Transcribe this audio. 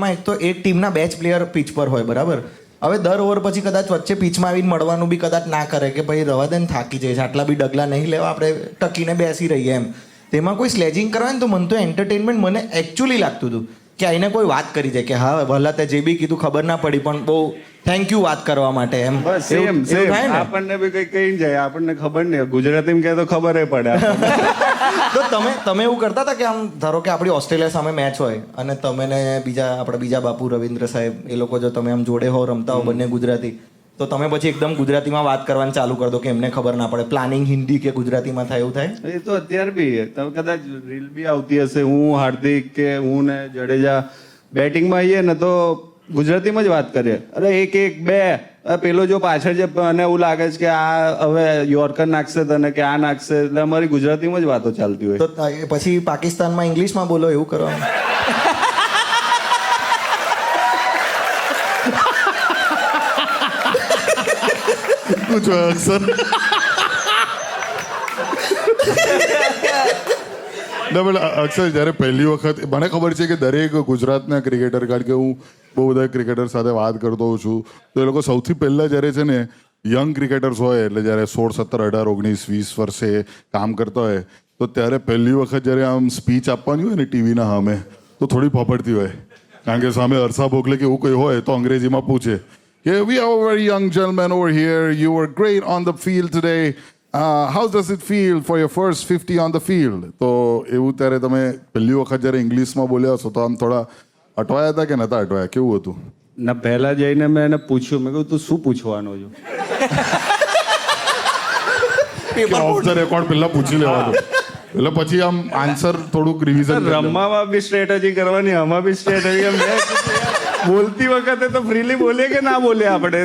માં એક તો એક ટીમના બે જ પ્લેયર પીચ પર હોય, બરાબર? હવે દર ઓવર પછી કદાચ વચ્ચે પીચમાં આવીને મળવાનું બી કદાચ ના કરે કે ભાઈ રવા દે ને, થાકી જાય છે, આટલા બી ડગલા નહીં લેવા, આપણે ટકીને બેસી રહીએ એમ. તેમાં કોઈ સ્લેજિંગ કરવા ને તો મને તો એન્ટરટેનમેન્ટ મને એકચ્યુઅલી લાગતું હતું કે આઈને કોઈ વાત કરી જાય કે હા ભલા તે જે બી કીધું ખબર ના પડી પણ બહુ થેન્ક યુ વાત કરવા માટે એમ. બસ સેમ સેમ આપણને બી કઈ કઈ જાય, આપણને ખબર નહીં, ગુજરાતીમાં કહે તો ખબર પડે. તો તમે એવું કરતા હતા કે આમ ધારો કે આપણી ઓસ્ટ્રેલિયા સામે મેચ હોય અને તમે ને બીજા બાપુ રવિન્દ્ર સાહેબ એ લોકો જો તમે આમ જોડે હો, રમતા હો બંને ગુજરાતી, તો તમે પછી એકદમ ગુજરાતીમાં વાત કરવાનું ચાલુ કરી દો કે એમને ખબર ના પડે, પ્લાનિંગ હિન્દી કે ગુજરાતીમાં થાય એવું થાય? એ તો અત્યારે બી તમે કદાચ રીલ બી આવતી હશે, હું હાર્દિક કે હું ને જડેજા બેટિંગમાં આવીએ ને તો ગુજરાતીમાં જ વાત કરીએ. અરે એક બે પેલો જો પાછળ જે અને એવું લાગે છે કે આ હવે યોર્કર નાખશે તને કે આ નાખશે, એટલે અમારી ગુજરાતીમાં જ વાતો ચાલતી હોય. તો પછી પાકિસ્તાનમાં ઇંગ્લિશમાં બોલો એવું કરવાનું? અક્ષર અક્ષર જ્યારે પહેલી વખત મને ખબર છે કે દરેક ગુજરાતના ક્રિકેટર, કારણ કે હું બહુ બધા ક્રિકેટર સાથે વાત કરતો હોઉં છું, તો એ લોકો સૌથી પહેલાં જ્યારે છે ને યંગ ક્રિકેટર્સ હોય, એટલે જ્યારે 16, 17, 18, 19, 20 વર્ષે કામ કરતા હોય, તો ત્યારે પહેલી વખત જ્યારે આમ સ્પીચ આપવાની હોય ને ટીવીના સામે, તો થોડી ફફડતી હોય, કારણ કે સામે હર્ષા ભોગલે કે એવું કંઈ હોય તો અંગ્રેજીમાં પૂછે કે we are a very young gentleman over here, you were great on the field today, how does it feel for your first 50 on the field? તો એવું ત્યારે તમે પહેલી વખત જ્યારે ઇંગ્લિશમાં બોલ્યા છો તો આમ થોડા અટવાયા હતા કે નતા અટવાયા, કેવું હતું? ના, પહેલા જઈને મેં એને પૂછ્યું, મેં કહ્યું તું શું પૂછવાનો છું? ઓફ ધ રેકોર્ડ પહેલા પૂછી લેવાનું, એટલે પછી આમ આન્સર થોડુંક રિવિઝન. રમવામાં બી સ્ટ્રેટેજી કરવાની, આમાં બી સ્ટ્રેટેજી. બોલતી વખતે તો ફ્રીલી બોલીએ કે ના બોલીએ આપણે?